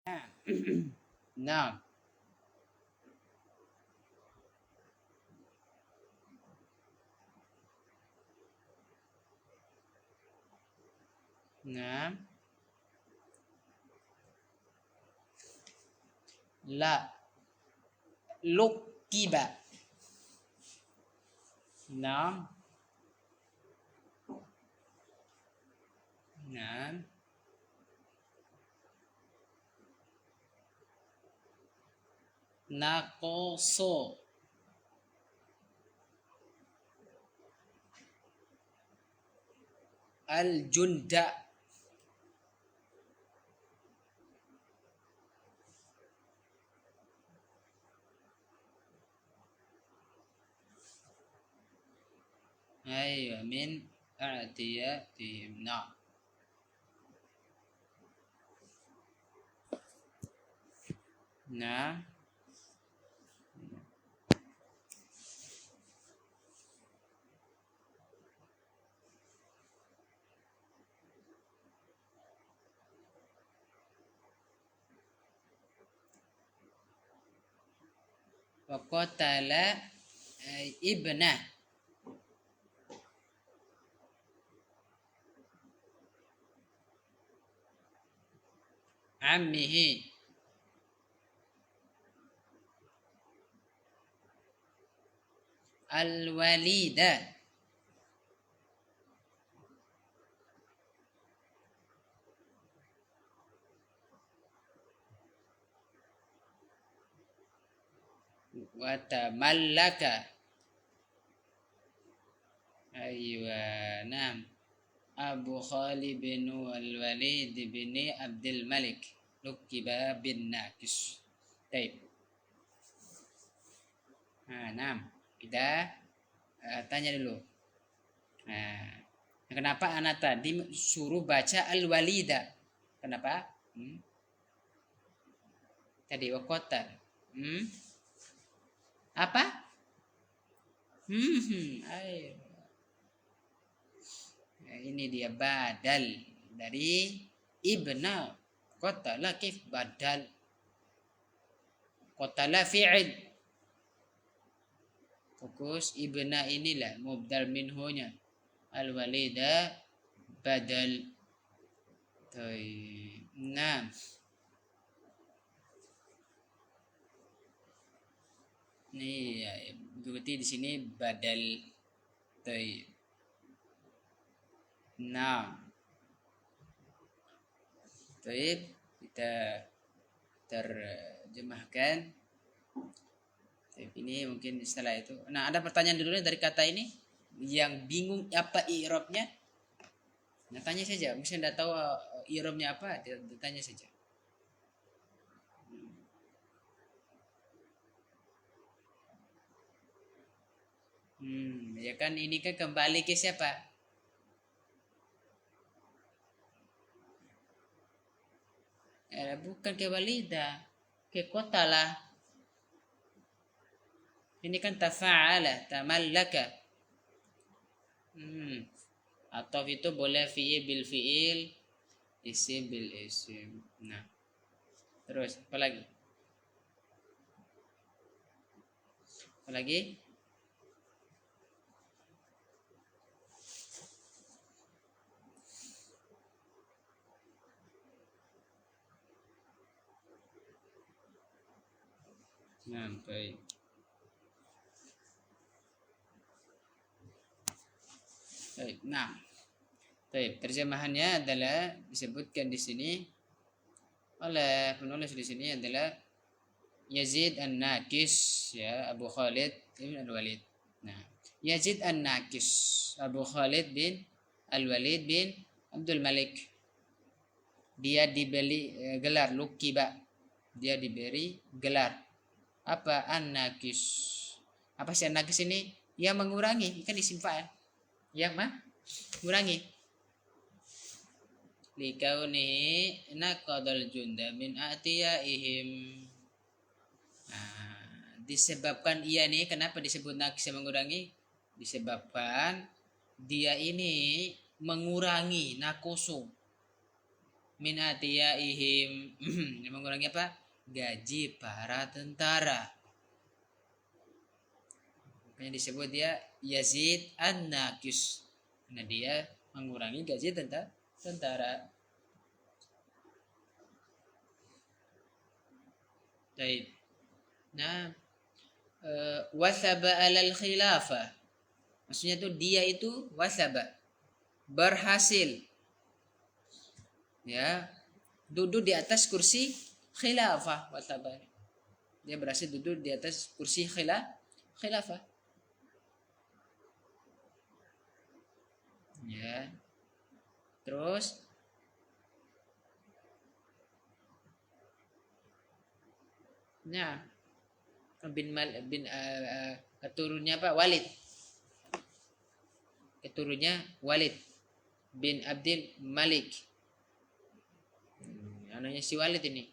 Nah, nah, la lukiba. Nah, nah, nakoso. Al-junda. Aywa min a'tiyatihim. Nah, nah, wa qatala ibnah ammihi. Al-walida. Wa tamallaka. Aywa, nam. Abu Khalid bin Walid bin Abdul Malik lukiba bin Nakis. Taib. Nam. Kita tanya dulu. Kenapa anak tadi suruh baca Al-Walida? Kenapa? Tadi wakota. Apa? Ayo. Ini dia badal dari ibna. Qatala kif badal. Qatala fi'il. Fokus ibna inilah mubdal minhunya. Al-walida badal. Nah, ini ya, berarti di sini badal. Nah, kita terjemahkan. Ini mungkin setelah itu. Nah, ada pertanyaan dulu dari kata ini yang bingung apa i'rabnya. Nah, tanya saja. Misalnya tidak tahu i'rabnya apa, tanya saja. Ya kan ini kan kembali ke siapa? Bukan ke walida, ke kota lah. Ini kan tafa'ala, tamallaka. Atau itu boleh fi'il bil fi'il, isim bil isim. Nah, terus apa lagi? Apa lagi? Nah, baik. Baik. Nah, baik. Terjemahannya adalah disebutkan di sini oleh penulis di sini adalah Yazid An-Nakis, ya, Abu Khalid bin Al-Walid. Nah, Yazid An-Nakis, Abu Khalid bin Al-Walid bin Abdul Malik. Dia diberi gelar lukiba. Dia diberi gelar apa? An-Nakis. Apa sih An-Nakis ini? Yang mengurangi, kan isim fa'il. Yang mengurangi. Likaunihi naqadal junda min a'tiyaihim. Disebabkan ia nih, kenapa disebut nakis yang mengurangi? Disebabkan dia ini mengurangi nakoso, min atiyaihim mengurangi apa? Gaji para tentara. Makanya disebut dia Yazid an-Naqis. Karena dia mengurangi gaji tentara. Baik. Nah, wasaba alal khilafah. Maksudnya tuh dia itu wasaba, berhasil, ya, duduk di atas kursi khilafah. Wasaba, dia berhasil duduk di atas kursi khilafah. Ya, terus nah keturunnya apa? Walid. Keturunnya Walid bin Abdul Malik. Anaknya si Walid ini.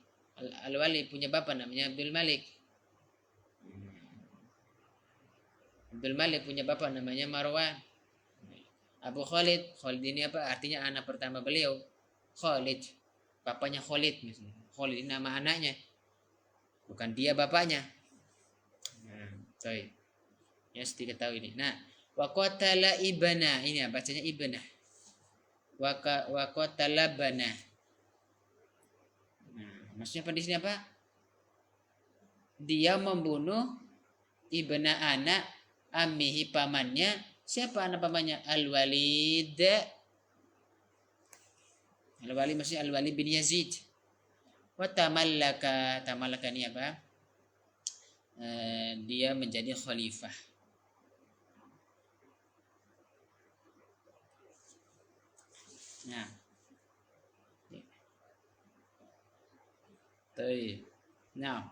Al-Walid punya bapak namanya Abdul Malik. Abdul Malik punya bapak namanya Marwan. Abu Khalid. Khalid ini apa? Artinya anak pertama beliau. Khalid. Bapaknya Khalid misalnya. Khalid ini nama anaknya. Bukan dia bapaknya. Baik. Ya, sedikit tahu ini. Nah, wa qatala ibna. Ini bacanya ibna. Wa qatala bana. Nah, maksudnya apa di sini apa? Dia membunuh ibna anak ammihi pamannya. Siapa anak pamannya? Al-Walid. Al-Walid maksudnya Al-Walid bin Yazid. Wa tamallaka ini apa? Dia menjadi khalifah. Nah, baik. Nah,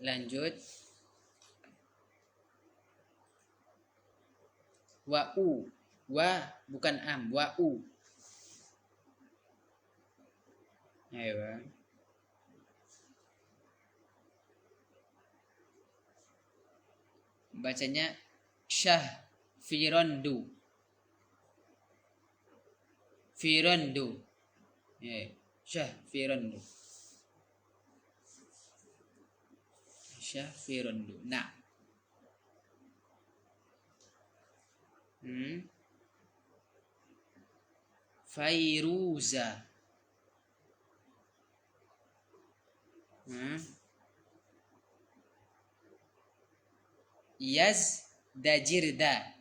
lanjut. Wa bukan am, wa u. Ayo. Bacanya Syah Firondu. Syah Firondu. Syah Firondu. Nah. Fairuza. Yazdajirda.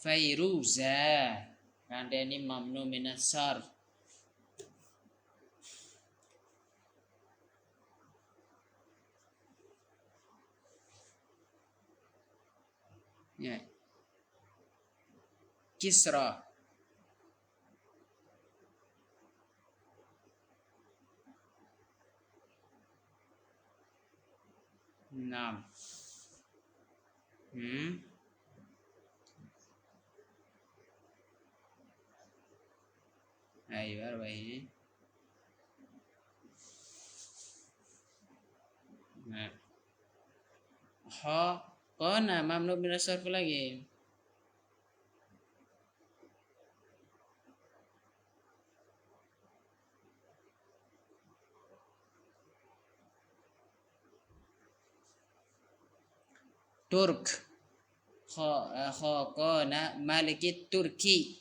Fairuza. Karena ini mamnu minas sarf. Ya. Kisra. Naam. Ayo, arbain. Nah. Qana mamnu min as-sarf lagi. Turk. Qana malikit Turki.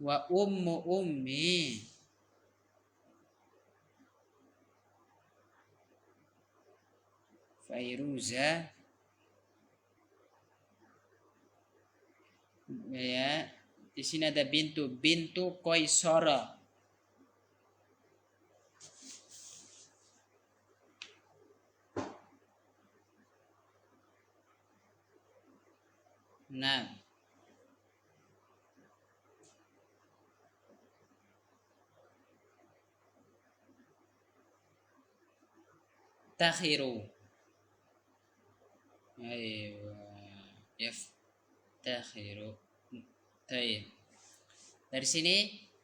Wa ummi. Fairuza. Ya, di sini ada bintu Qaisara. Nah, takhiru. Ayo, takhiru. Baik. Dari sini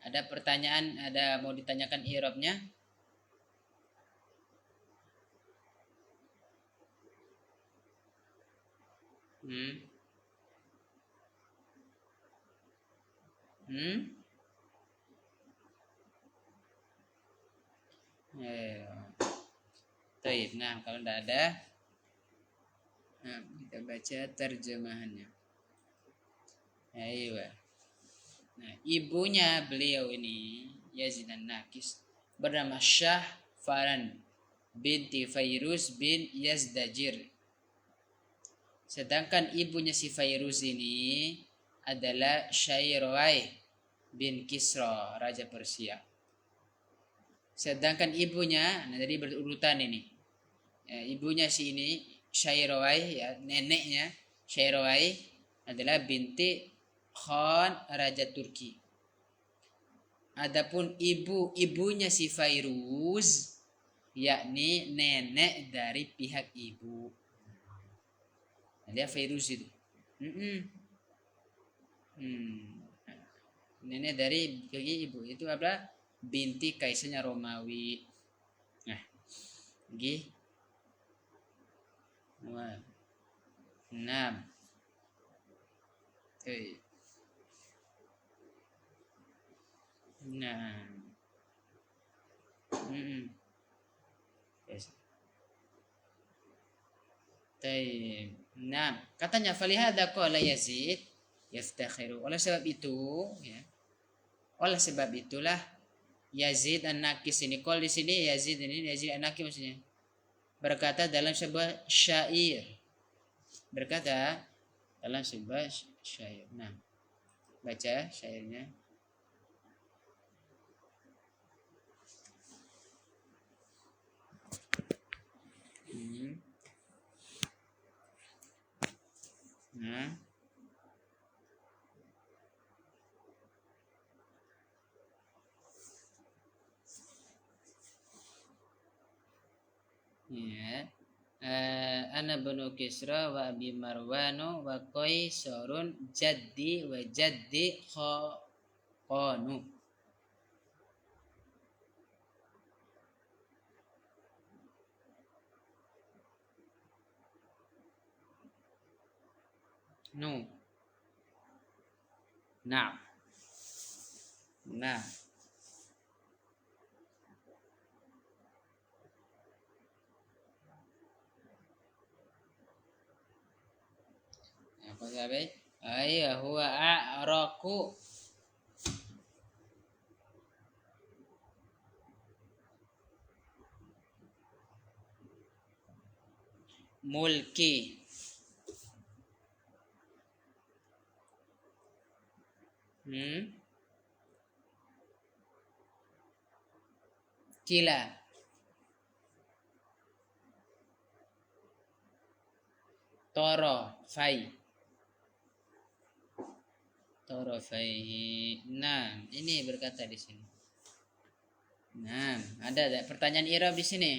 ada pertanyaan, ada mau ditanyakan i'rabnya? Hmm? Hmm? Ayo. Baik. Nah, kalau tidak ada, nah, kita baca terjemahannya. Ayo. Nah, ibunya beliau ini Yazid An-Nakis bernama Syah Faran binti Fairuz bin Yazdajir. Sedangkan ibunya si Fairuz ini adalah Syairawai bin Kisra, Raja Persia. Sedangkan ibunya, nah jadi berurutan ini. Ya, ibunya si ini Syairawai, ya, neneknya Syairawai adalah binti Khan, Raja Turki. Adapun ibunya si Fairuz, yakni nenek dari pihak ibu. Nah, dia Fairuz itu. Nenek dari pihak ibu itu apa? Binti kaisarnya Romawi. Nah, gih. Wah. 6. Nah. Yes. Nah, katanya falihada qala Yazid yaftakhiru. Oleh sebab itu, ya. Oleh sebab itulah Yazid An-Nakis ini, kalau di sini Yazid An-Nakis maksudnya berkata dalam sebuah syair. Berkata dalam sebuah syair. Nah, baca syairnya. Nah, ya. Ana banu Kisra wa Abi Marwanu wa Qaisarun jaddi wa jaddi Khaqanu. No. Nah. Nah. Apa sabi? Ay huwa a'raqu mulki. Kila. Toro fai. Toro fai. Nah, ini berkata di sini. Nah, ada pertanyaan i'rab di sini.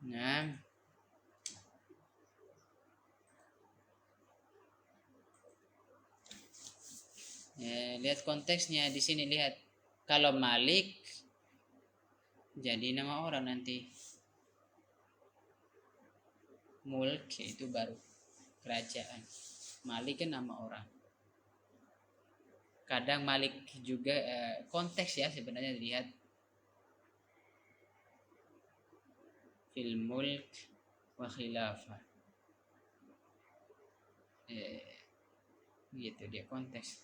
Nah, lihat konteksnya di sini, lihat. Kalau Malik jadi nama orang nanti. Mulk itu baru kerajaan. Malik kan nama orang. Kadang Malik juga konteks ya sebenarnya dilihat. Fil mulk wa khilafah. Gitu dia konteks.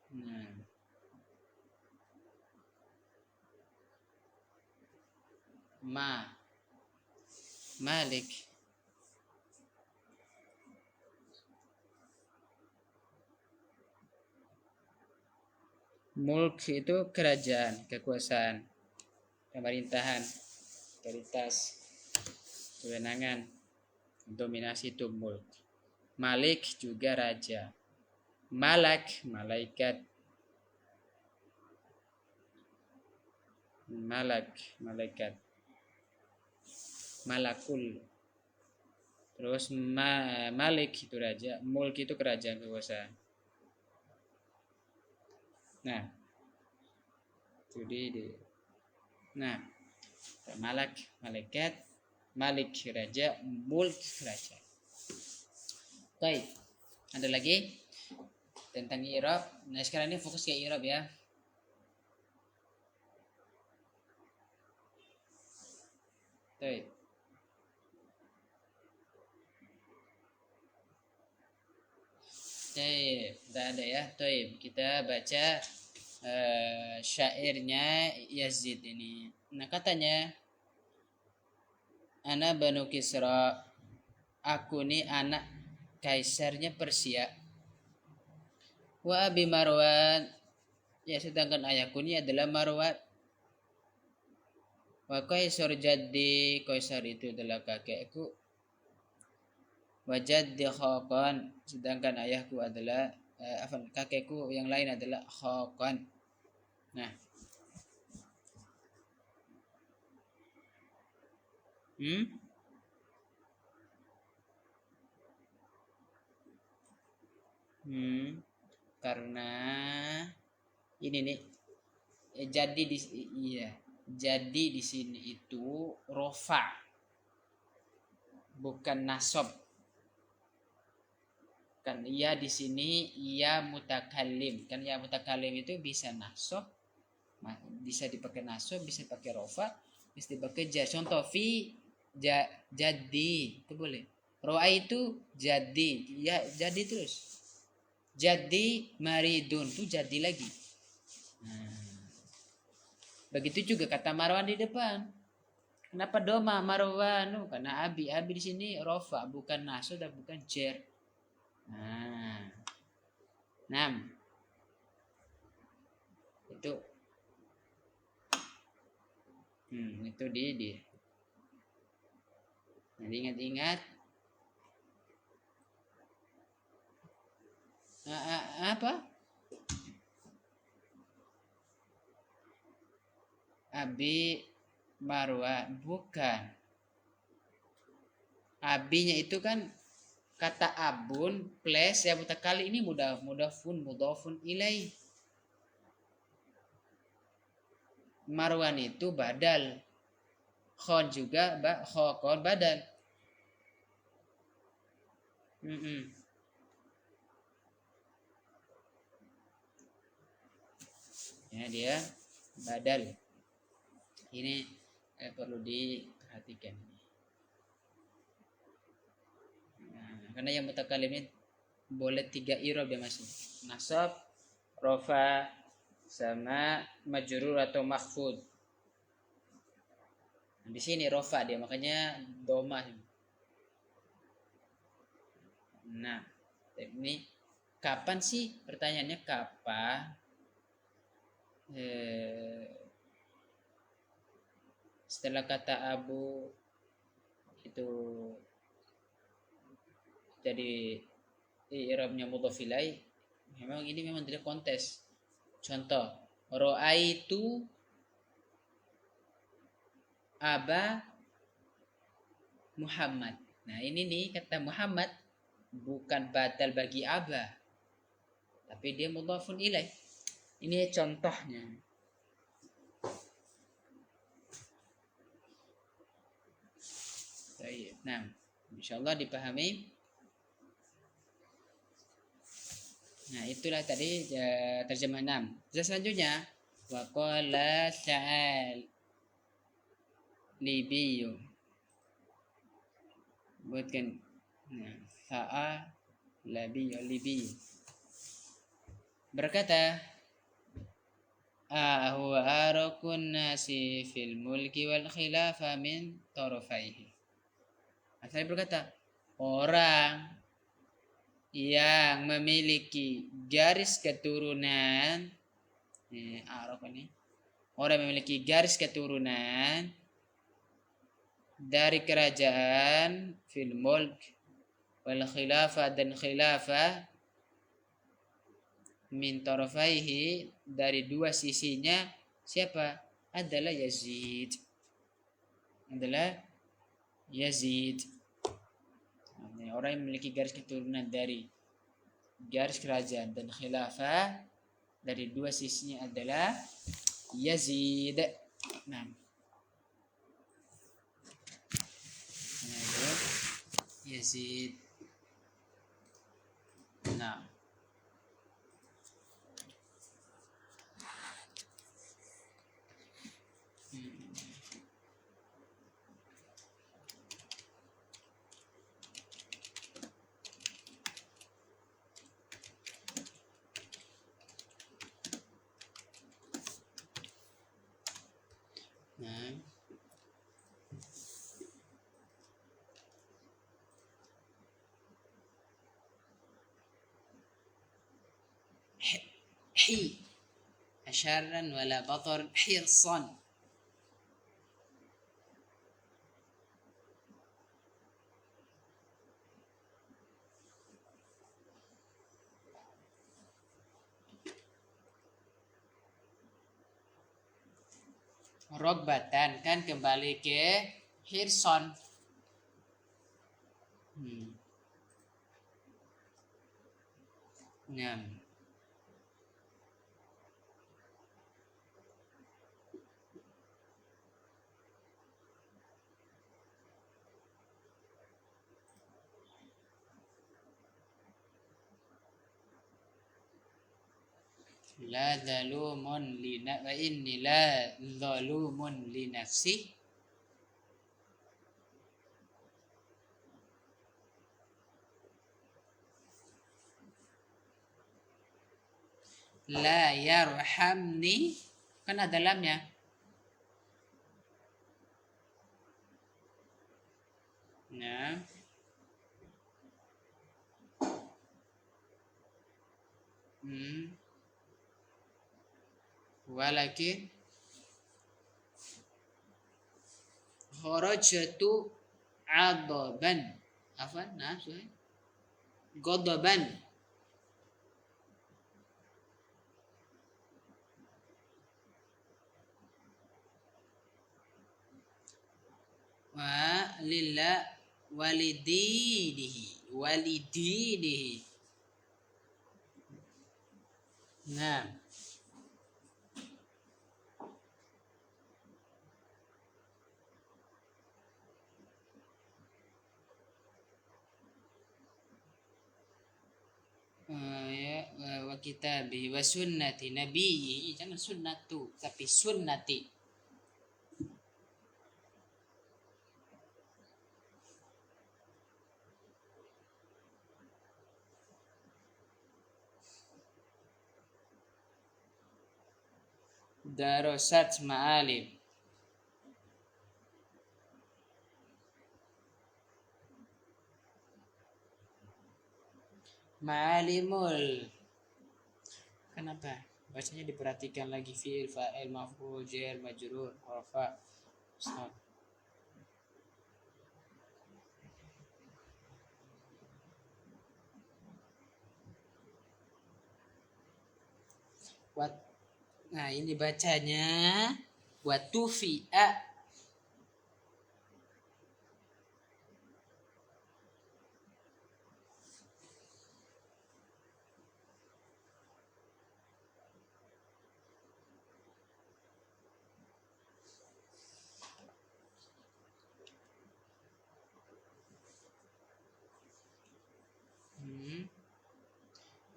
Nah. Malik Mulk itu kerajaan, kekuasaan, pemerintahan, otoritas, kewenangan, dominasi itu mulk. Malik juga raja. Malak, malaikat. Malak, malaikat. Malakul. Terus malik itu raja, mulk itu kerajaan, kekuasaan. Nah, itu di. Nah, malak, malaikat, malik raja, mulk raja. Baik. Ada lagi tentang i'rab. Nah, sekarang ini fokus ke i'rab ya. Baik. Tidak ada ya. Baik, kita baca syairnya Yazid ini. Nah, katanya, Ana Banu Kisra, aku nih anak kaisarnya Persia. Wa Abi Marwan, ya sedangkan ayahku ini adalah Marwan. Wa Kaisar jadi, Kaisar itu adalah kakekku. Wa jaddi Khaqan, sedangkan ayahku adalah kakekku yang lain adalah Khaqan. Nah, karena ini nih, jadi jadi di sini itu rofa, bukan nasab. Kan ia di sini ia mutakallim. Kan ya mutakallim itu bisa nasab, bisa dipakai nasab, bisa pakai rofa, bisa dipakai jar. Contoh jadi itu boleh. Roa itu jadi, ya jadi terus. Jadi maridun itu jadi lagi. Nah, begitu juga kata Marwan di depan. Kenapa doma Marwan? Karena abi di sini rofa, bukan nasab dan bukan jar. Nah, 6 itu itu di. Jadi ingat-ingat apa? Abi Marwa, bukan. Abinya itu kan kata abun plus ya mutakali ini mudafun ilai. Marwan itu badal. Khon juga khon badal. Ya dia badal. Ini perlu diperhatikan. Nah, karena yang mutakalim ini boleh 3 i'rab dia masuk. Nasab, rofa, sama majrur atau makhfud. Nah, di sini rofa dia, makanya doma. Nah, ini kapan sih? Pertanyaannya kapan? Setelah kata abu itu jadi i'rabnya mudhaf ilaih, memang ini memang tidak kontes. Contoh, ra'aitu aba Muhammad. Nah, ini nih kata Muhammad bukan badal bagi aba, tapi dia mudhafun ilaih. Ini contohnya. Baik. Nah, insyaallah dipahami. Nah, itulah tadi terjemah 6. Selanjutnya, wa qala sa'al libiyu. Buatkan sa'a libiyu. Berkata, huwa arakun nasi fil mulki wal khilafa min tarafaihi. Saya berkata, orang yang memiliki garis keturunan Arab ini. Orang yang memiliki garis keturunan dari kerajaan fil mulk wal khilafah dan khilafah min tarafaihi dari dua sisinya siapa? Adalah Yazid. Adalah Yazid. Orang yang memiliki garis keturunan dari garis kerajaan dan khilafah dari dua sisinya adalah Yazid. Nah, Yazid. Nah, nah. حي شرا ولا بطر حرصا. Rogbatan kan kembali ke hirson. Nah, la zalumun lina wa inni la zalumun li nafsi. La yarhamni kan ada lamnya. Nah, walakin kharajtu adaban apa? Nah, godaban. Wa lillah walidinihi. Nah, wa kitabi wa sunnati nabiyyi, jangan sunnatu tapi sunnati. Darasat ma'alim. Ma'alimul. Kenapa? Bacanya diperhatikan lagi, fi'il, fa'il, maf'ul, jar, majrur, rafa. Stop. Nah, ini bacanya watufi'a.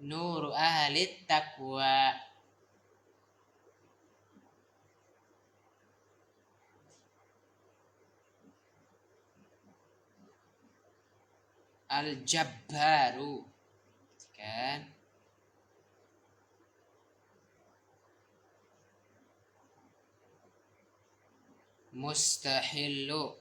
Nur ahli taqwa. Al-Jabbaru. Kan? Mustahillu.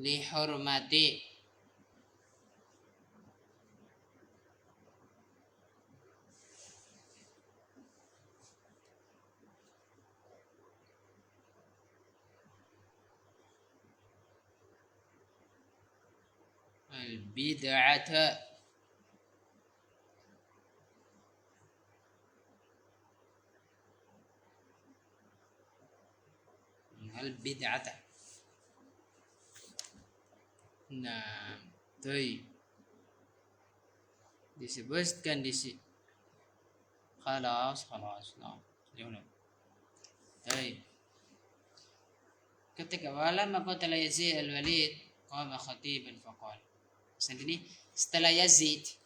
Lihormati. al-bid'ata. Al-bid'ata. Nah, tuh disebutkan di sini. Khalas. Nah, jangan. Tuh. Ketika walamma qatala Yazid al-Walid qama khatiban faqala. Sini setelah Yazid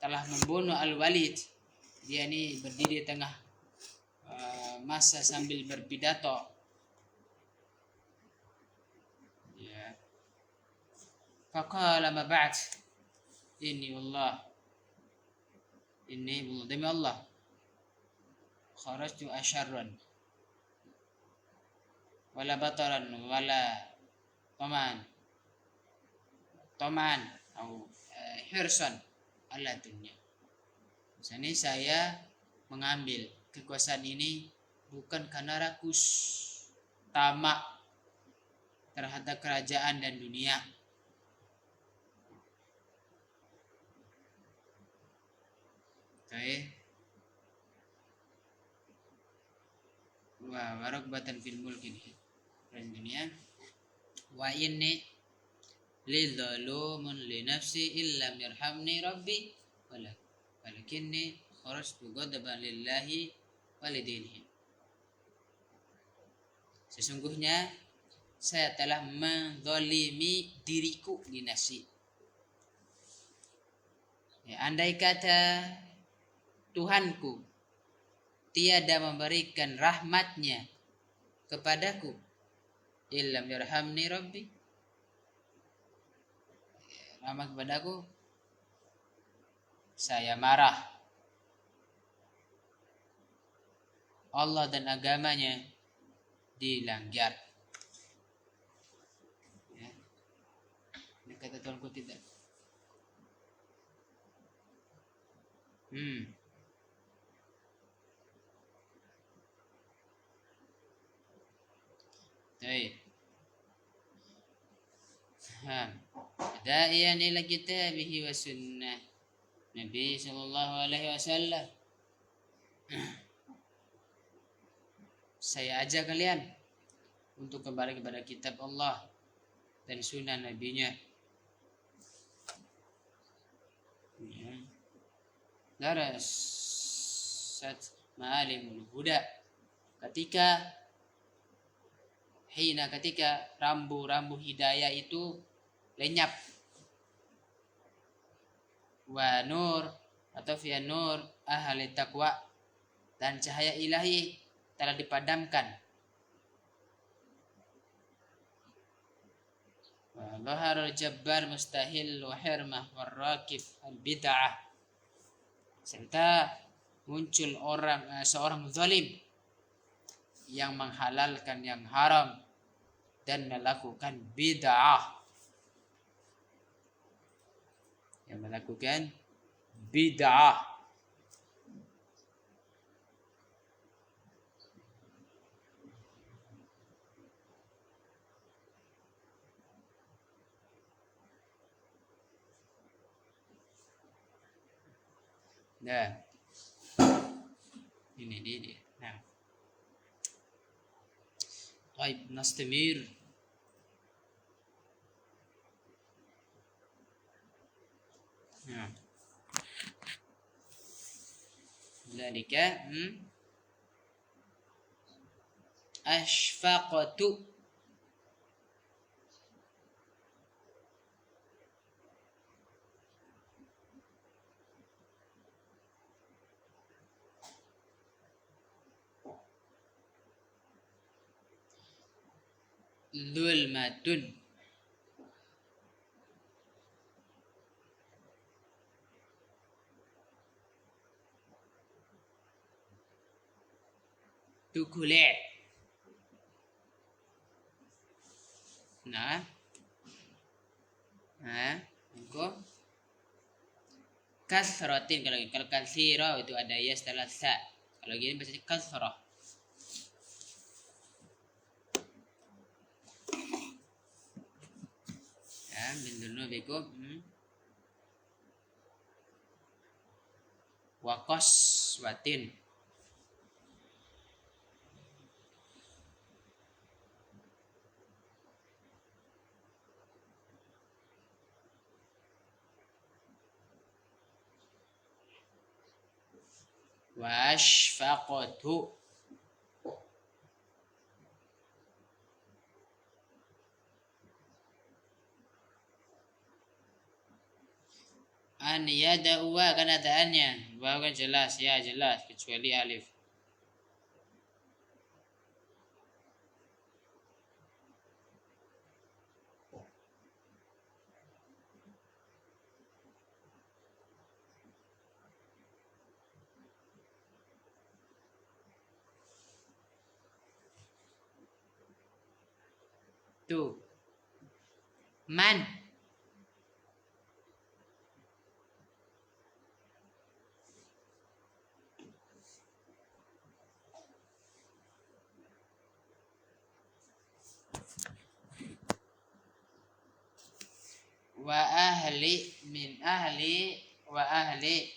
telah membunuh Al-Walid, dia ini berdiri di tengah masa sambil berpidato. Ya. Faqala ma ba'd. Inni demi Allah kharajtu asyarran wala bataran wala taman atau hirsan ala dunia. Misalnya saya mengambil kekuasaan ini bukan karena rakus tamak terhadap kerajaan dan dunia. Oke. Wa warakbatan fil mulki dan dunia. Wa inni lidzalumun li nafsi illam yarhamni rabbi walakinni kharajtu ghadaban lillahi walidinihi. Sesungguhnya saya telah menzalimi diriku di nafsi. Ya, andai kata Tuhanku tiada memberikan rahmatnya kepadaku, illam yarhamni rabbi, rahmat kepadaku, saya marah. Allah dan agamanya dilanggar. Ya. Ini kata Tuhanku tidak. Baik. Da'iyan ila kitabihi wa sunnah Nabi sallallahu alaihi wasallam. Saya ajak kalian untuk kembali kepada kitab Allah dan sunnah nabinya. Darasat ma'alimul huda. Ketika rambu-rambu hidayah itu lenyap. Wa nur atau fi nur ahli taqwa, dan cahaya ilahi telah dipadamkan. Wa dhahara al-jabbar mustahil wa hirmah warraqib al-bid'ah. Serta muncul seorang zalim yang menghalalkan yang haram dan melakukan bid'ah. Nah, ini dia. Nah, baik, nastamir. Nah, ذلك أشفقت ظلمة tukule. Nah, engkau kasratin. Kalau kasira itu ada ya setelah sa. Kalau gini bacanya kasrah. min dzunubikum wa qaswatin. Wa ashfaqatu. An yada'u kan adaannya. Waw kan jelas, ya jelas kecuali alif. Tuh. Man. Wa ahli min ahli wa ahli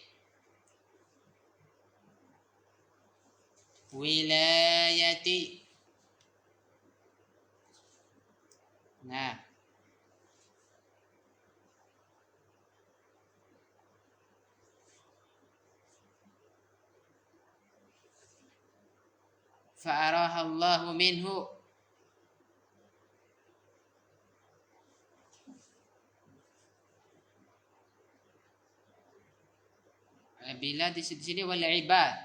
wilayati. Nah, fa'arahallahu minhu. Bila di sini wal ibad.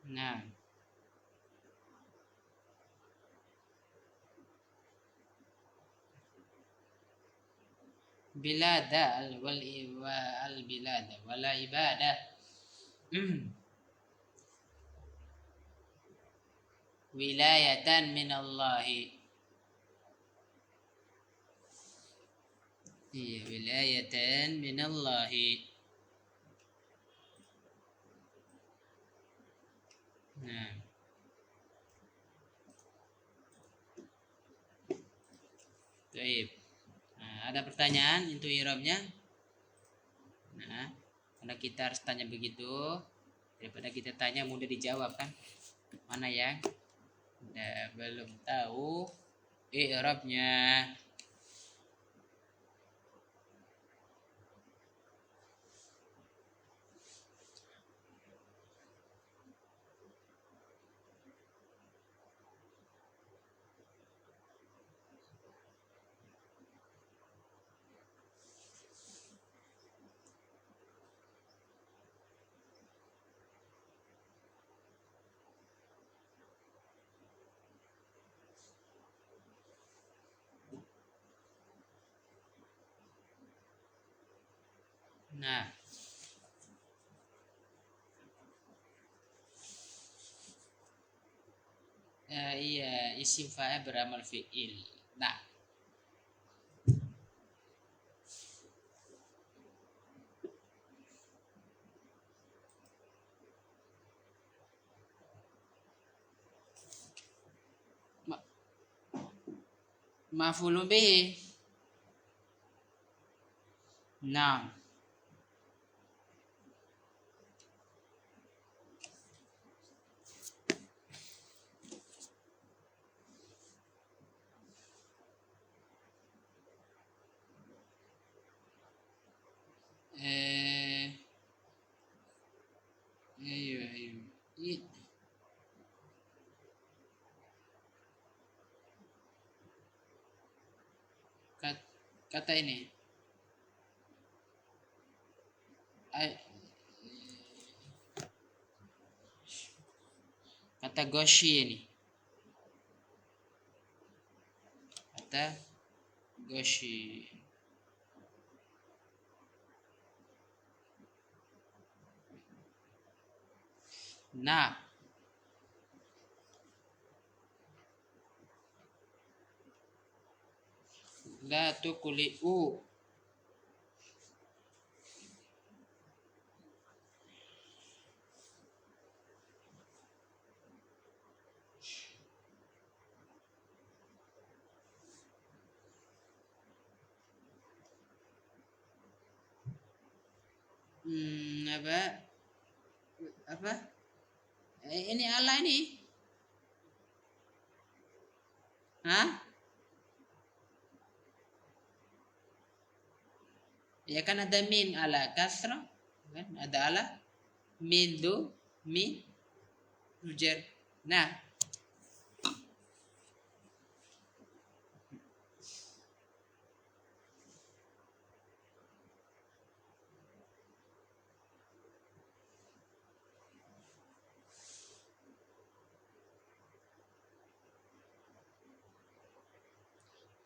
Nah, bilada wal al bilada wala ibadah. Wilayatan min Allahi. Iya, wilayatan min Allahi. Nah. Baik. Nah, ada pertanyaan untuk i'rabnya? Nah, karena kita harus tanya begitu, daripada kita tanya mudah dijawab kan? Mana yang belum tahu i'rabnya? Nah, iya, isim fa'il beramal fi'il. Nah, maf'ulun bihi. Nah, ayo, ayo. Kata ini, kata goshi ini, kata goshi. Nah, la tuqli'u. apa apa ini Allah ini, hah? Ya kan ada min ala kasra, kan ada ala min do min rujer. Nah,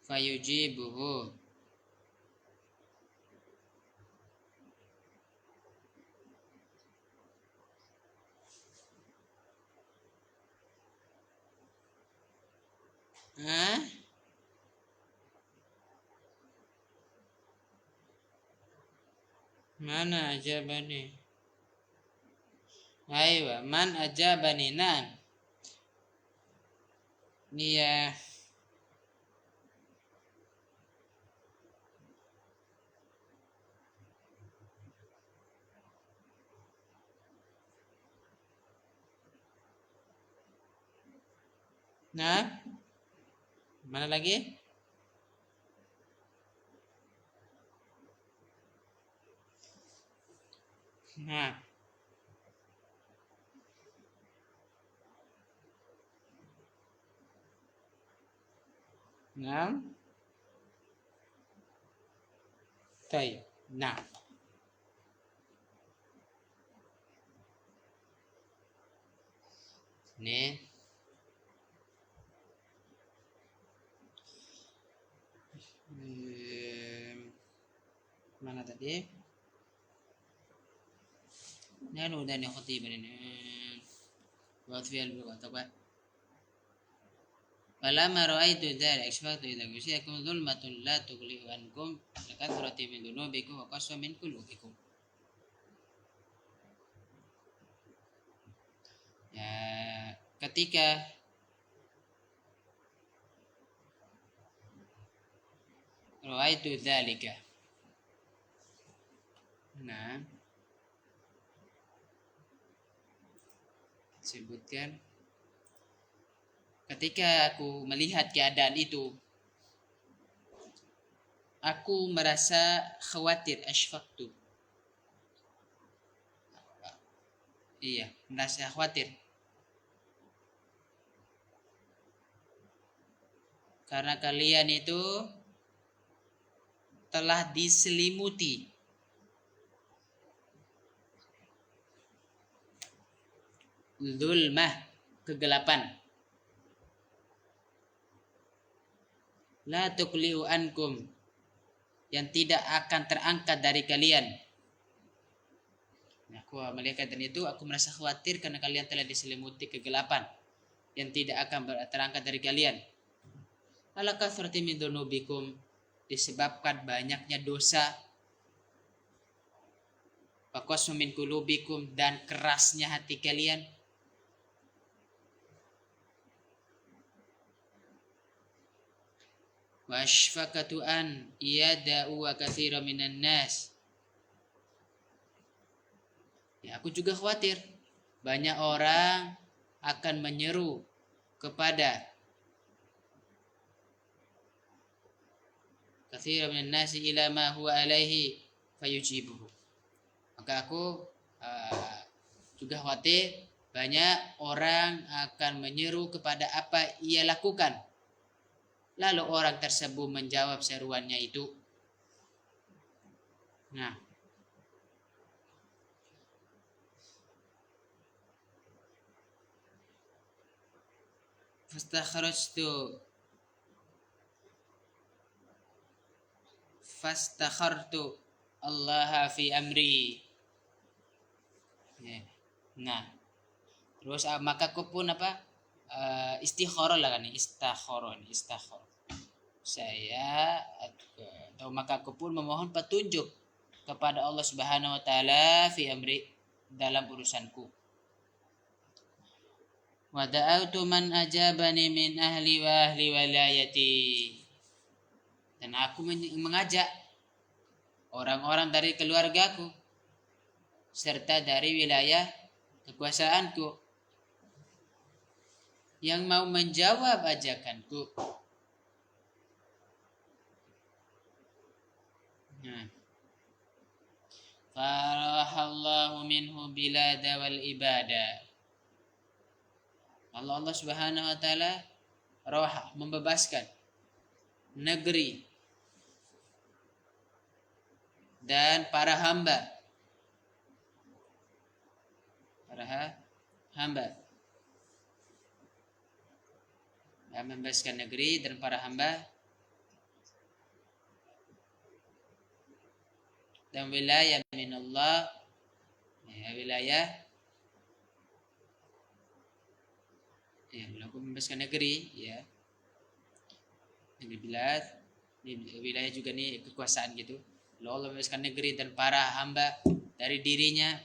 fayujibuhu. Hah? Mana ajabani? Aywa, man ajabani? Nah, iya. Nah, mana lagi? Nah, nah, طيب نعم. Nih, mana tadi? Ini udah nih khutibah ini. Buat fi'il berikut apa? Falamma ra'aitu dzalika ashfaqtu idza ghashiyakum dhulmatun la tughliqu ankum lakathrati min dhunubikum wa qaswa min qulubikum. Ya, ketika ra'aitu dzalika. Nah, sebutkan ketika aku melihat keadaan itu, aku merasa khawatir, ashfaqtu. Iya, merasa khawatir. Karena kalian itu telah diselimuti zulmah, kegelapan. La tuqli'u ankum, yang tidak akan terangkat dari kalian. Nah, aku melihat dan itu aku merasa khawatir karena kalian telah diselimuti kegelapan yang tidak akan terangkat dari kalian. Ala kathrati min dzunubikum, disebabkan banyaknya dosa. Wa qasmu min qulubikum, dan kerasnya hati kalian. Wa ashfaqatu an yada'u wa katsira minan nas. Ya, aku juga khawatir banyak orang akan menyeru kepada katsira minan nasi ila ma huwa alaihi fayujibuhu. Maka aku juga khawatir banyak orang akan menyeru kepada apa ia lakukan, lalu orang tersebut menjawab seruannya itu. Nah, fastakhartu Allah fi amri. Nah, terus maka aku pun istikharah lah kan, istikharah. Saya atau maka aku pun memohon petunjuk kepada Allah Subhanahu wa taala fi amri, dalam urusanku. Wa da'autu man ajabani min ahli wa ahli walayati, dan aku mengajak orang-orang dari keluargaku serta dari wilayah kekuasaanku. Yang mau menjawab ajakanku. Nah. Farahallahu minhu bilada wal ibada. Allah Subhanahu wa taala roha membebaskan negeri dan para hamba. Membebaskan negeri dan para hamba dan wilayah minallah, wilayah membebaskan negeri, negeri bilad, wilayah juga nih kekuasaan gitu. Allah membebaskan negeri dan para hamba dari dirinya.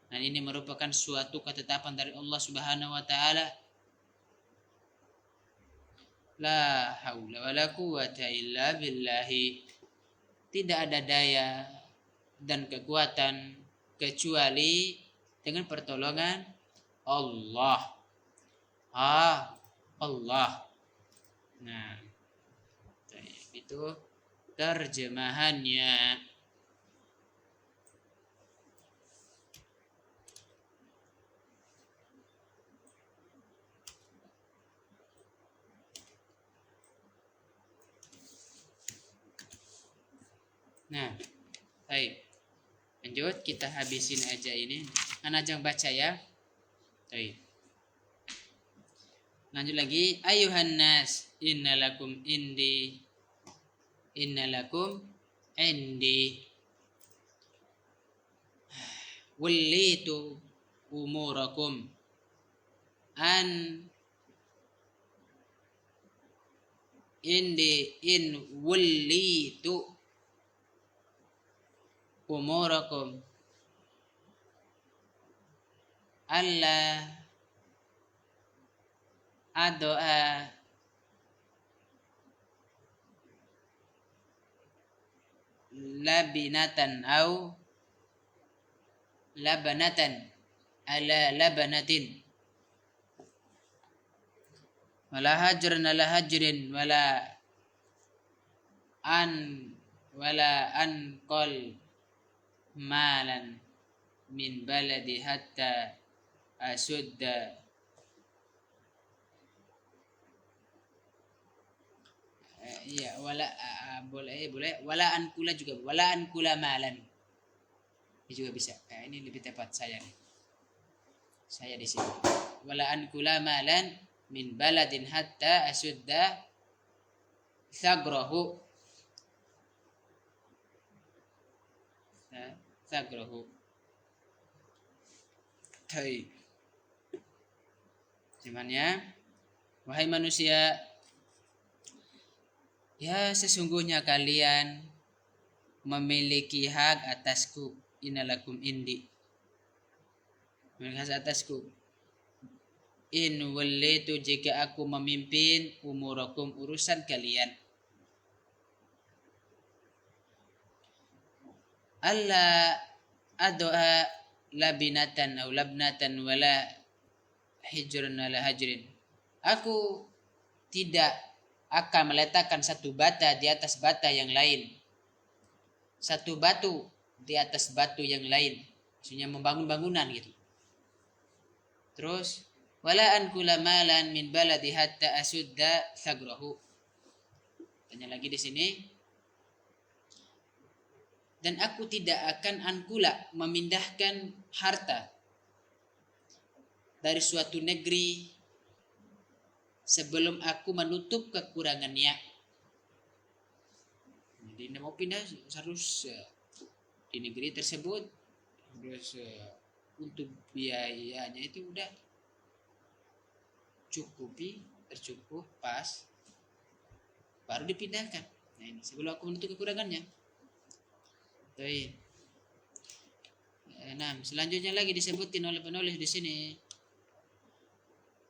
Dan ini merupakan suatu ketetapan dari Allah Subhanahu wa taala. La haula wala quwata illa billahi. Tidak ada daya dan kekuatan kecuali dengan pertolongan Allah. Allah. Nah, itu terjemahannya. Nah, baik. Lanjut, kita habisin aja ini. Anajang baca ya. Baik. Lanjut lagi. Ayuhan nas, innalakum indi wallitu umurakum an in wallitu umurakum alla adoa labinatan au labanatan ala labanatin wala hajran ala hajrin wala an qol malan min baladi hatta asudda boleh wala an kula juga, wala an kula malan ini juga bisa. Ini lebih tepat saya di sini. Wala an kula malan min baladin hatta asudda thagrahu. Hai. Zamannya, wahai manusia, ya sesungguhnya kalian memiliki hak atasku. Innalakum indi, memiliki hak atasku. In wallitu, jika aku memimpin umurakum, urusan kalian. Alla adoa labinatan atau labnatan wala hijrun ala hajrin. Aku tidak akan meletakkan satu bata di atas bata yang lain, satu batu di atas batu yang lain, maksudnya membangun bangunan gitu. Terus wala an kula malan min baladi hatta asudda sagrahu. Tanya lagi di sini. Dan aku tidak akan ankula memindahkan harta dari suatu negeri sebelum aku menutup kekurangannya. Jadi mau pindah harus di negeri tersebut, terus untuk biayanya itu udah tercukup pas, baru dipindahkan. Nah ini sebelum aku menutup kekurangannya. Baik. Nah, selanjutnya lagi disebutkan oleh penulis di sini.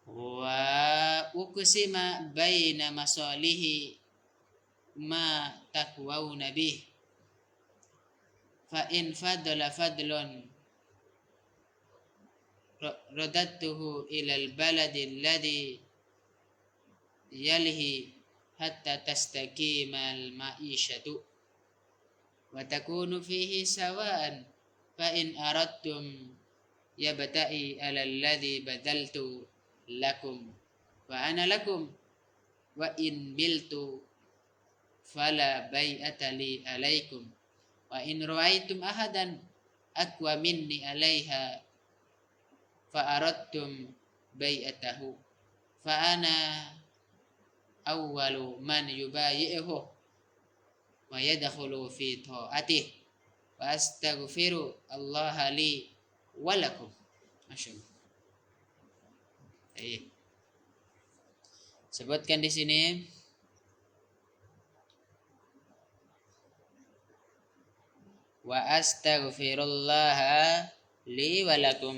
Wa uqsima baina masalihi ma taqwau nabi. fa in fadala fadlun radadtuhu ilal baladi alladhi yalihi hatta tastaqimal ma'ishatu wa takunu fihi sawa'an fa in aradtum yabta'i ala alladhi badaltu lakum wa ana lakum wa in biltu fala bai'ata li alaikum wa in ra'aitum ahadan aqwa minni alaiha fa aradtum bai'atahu fa ana awwalu man yubayi'uhu wa yadkhulu fi ta'atihi wa astaghfiru Allah li wa lakum. Masyaallah. Baik. Sebutkan di sini wa astaghfirullah li wa lakum.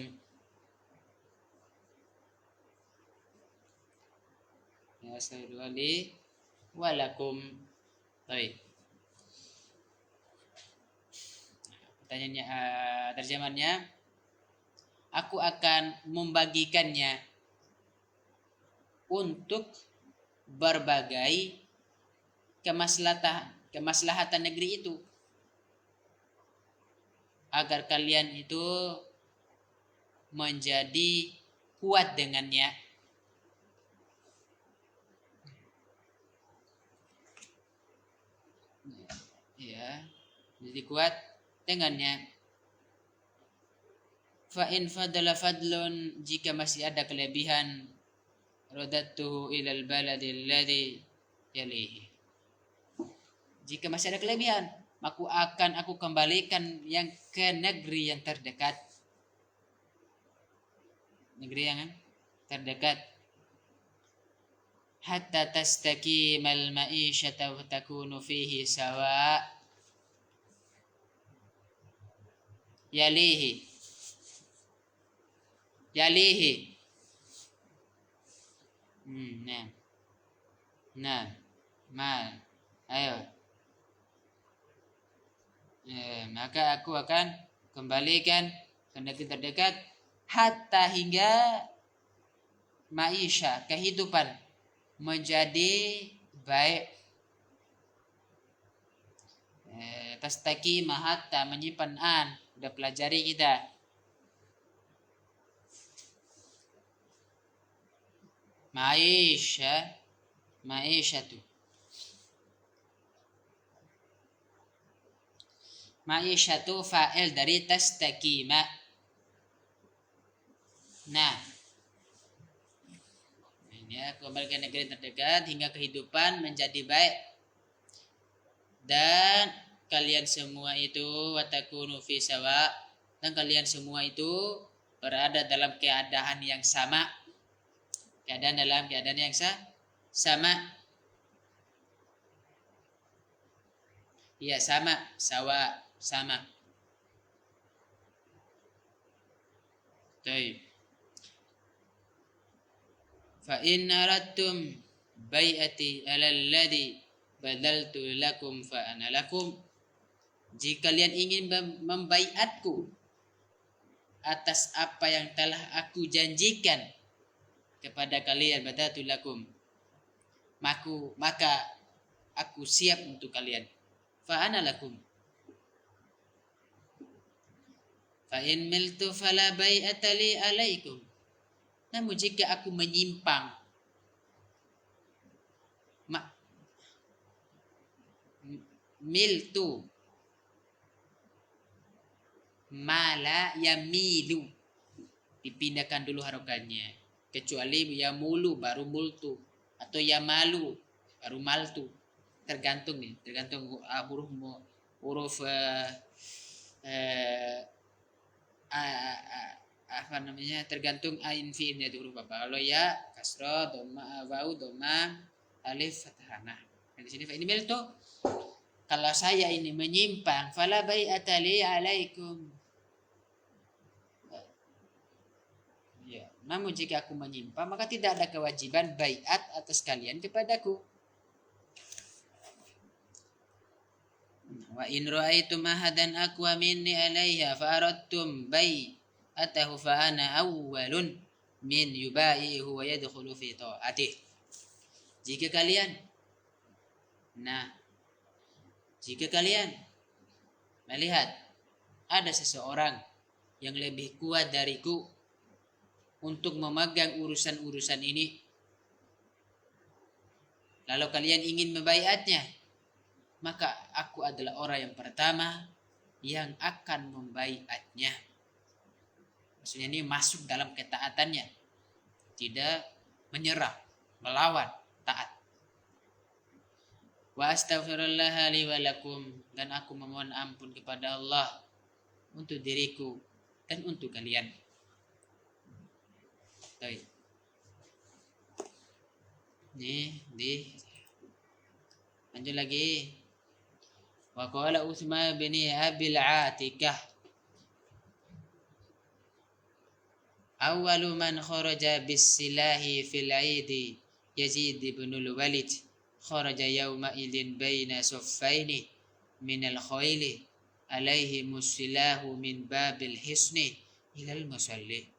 Ya astaghfirullah li wa lakum. Baik. Pertanyaannya, terjemahannya, aku akan membagikannya untuk berbagai kemaslahatan negeri itu, agar kalian itu menjadi kuat dengannya. Ya, jadi kuat dengannya. Fa in fadala fadlun, jika masih ada kelebihan, radadtuhu ilal baladi alladhi yalihi. Jika masih ada kelebihan, maka akan aku kembalikan yang ke negeri yang terdekat. Negeri yang terdekat. Hatta tastaqimal ma'isyata wa takunu fihi sawa. Yalihi. Ayo. Maka aku akan kembalikan ke negeri terdekat hatta hingga maisha, kehidupan menjadi baik. Tastaqima hatta menyimpan an, udah pelajari kita. Ma'isyatu. Ma'isyatu fa'il dari tastaqima. Nah, ini kembali ke negeri terdekat hingga kehidupan menjadi baik. Dan kalian semua itu watakunu fi sawa, dan kalian semua itu berada dalam keadaan yang sama. Dalam keadaan yang sama. Ya, sama, sama. Baik. Fa in aradtum bai'ati alal ladzi badaltu lakum fa ana lakum. Jika kalian ingin membaiatku atas apa yang telah aku janjikan kepada kalian, badaltu lakum, maka aku siap untuk kalian. Fa ana lakum. Fa in miltu fala bai'ata li alaikum. Namun jika aku menyimpang, miltu mala yamilu, dipindahkan dulu harokannya, kecuali yamulu baru multu, atau yamalu baru maltu, tergantung huruf tergantung ain fi'ilnya itu huruf apa. Kalau ya kasra, dhamma, wau, dhamma, alif, fathah. Nah, di sini ini miltu, kalau saya ini menyimpang, fala bai'ata li alaikum. Ya, namun jika aku menyimpang, maka tidak ada kewajiban baiat atas kalian kepadaku. wa in ra'aitum ahadan aqwa minni 'alaiha fa aradtum bai'atahu fa ana awwalun min yubai'uhu wa yadkhulu fi ta'atih. Jika kalian melihat ada seseorang yang lebih kuat dariku untuk memegang urusan-urusan ini, lalu kalian ingin membaiatnya, maka aku adalah orang yang pertama yang akan membaiatnya. Maksudnya ini masuk dalam ketaatannya, tidak menyerah, melawan, taat. Wa astaghfirullah li wa lakum, dan aku memohon ampun kepada Allah untuk diriku dan untuk kalian. Baik. Lanjut lagi. Wa qala Utsman bin Abil Atikah, awwalu man kharaja bis silahi fil 'idi Yazid bin al-Walid, kharaja yawma idin baina saffaini min al-khayli alaihi musilahu min babil hisni ilal musalli.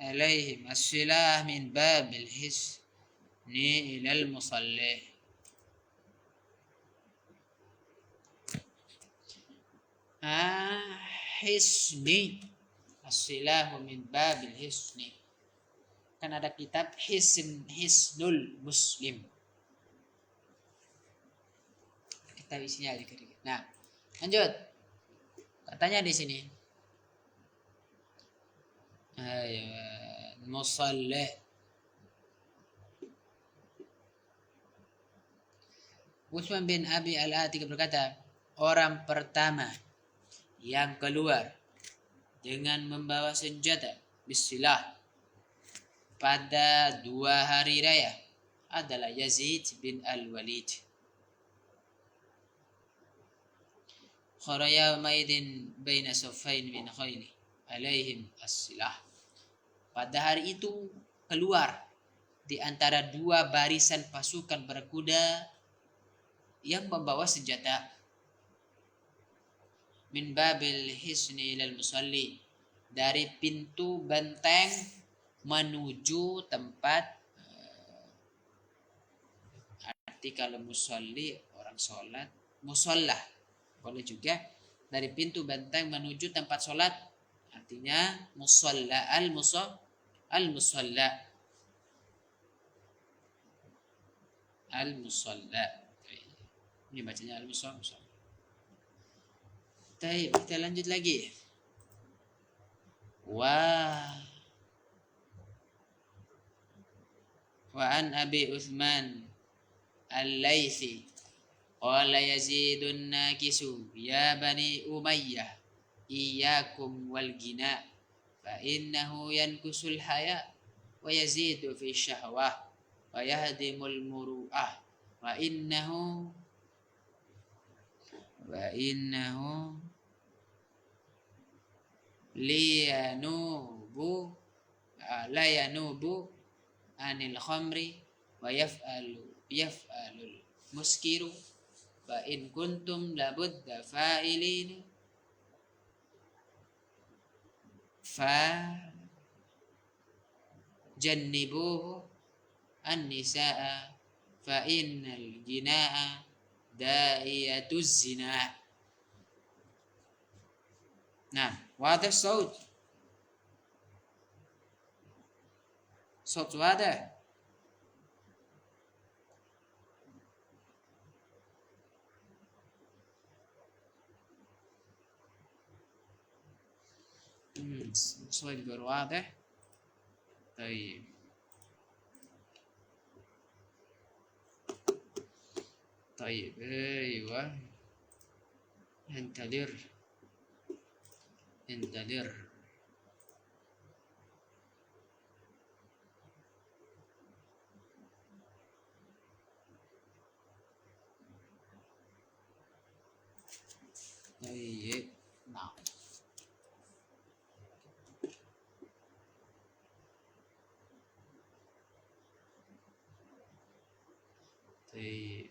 Alaihim as-silah min babil hisni ilal musalli. Hisni, as-silahu min babil hisni. Kan ada kitab Hisnul Muslim. Kita isinya dikit-dikit. Nah, lanjut. Katanya di sini. Musallih. Utsman bin Abi Al-Atiq berkata, orang pertama yang keluar dengan membawa senjata bisilah pada 2 hari raya adalah Yazid bin Al-Walid. Kharaja maidin baina saffain min khayli alaihim as-silah. Pada hari itu keluar di antara 2 barisan pasukan berkuda yang membawa senjata. Min babil hisni ilal musalli, dari pintu benteng menuju tempat, arti kalau musalli orang sholat, musalla boleh juga, dari pintu benteng menuju tempat sholat, artinya musalla, al-musalla. Ini bacanya al-musalla. Baik, kita lanjut lagi. Wa an Abi Utsman Al-Laitsi qala Yazidun Nakisu ya bani Umayyah iyyakum wal gina fa innahu yankusul haya wa yazidu fi syahwah wa yahdimul muru'ah wa innahu la yanubu anil khamri wa yaf'alul muskiru wa in kuntum labudda fa'ilin fa jannibuhu an-nisaa fa innal jinaa da'iyatuz zina. Nah, wadah صوت wadah. صوت غير واضح. طيب ايوه انتظر طيب نعم. dari